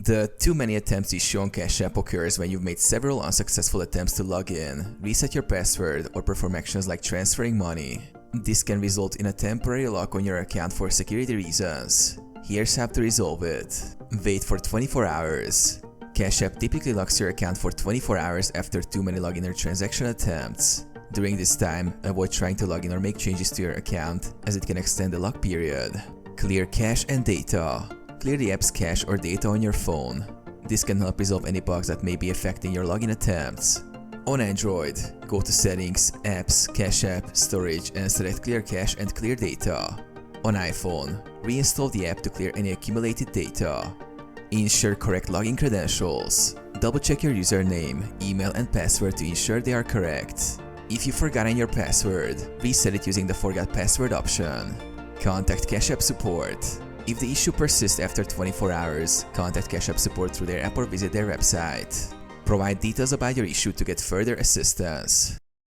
The too many attempts issue on Cash App occurs when you've made several unsuccessful attempts to log in, reset your password, or perform actions like transferring money. This can result in a temporary lock on your account for security reasons. Here's how to resolve it. Wait for 24 hours. Cash App typically locks your account for 24 hours after too many login or transaction attempts. During this time, avoid trying to log in or make changes to your account, as it can extend the lock period. Clear cache and data. Clear the app's cache or data on your phone. This can help resolve any bugs that may be affecting your login attempts. On Android, go to Settings, Apps, Cash App, Storage, and select Clear Cache and Clear Data. On iPhone, reinstall the app to clear any accumulated data. Ensure correct login credentials. Double-check your username, email, and password to ensure they are correct. If you've forgotten your password, reset it using the Forgot Password option. Contact Cash App support. If the issue persists after 24 hours, contact Cash App support through their app or visit their website. Provide details about your issue to get further assistance.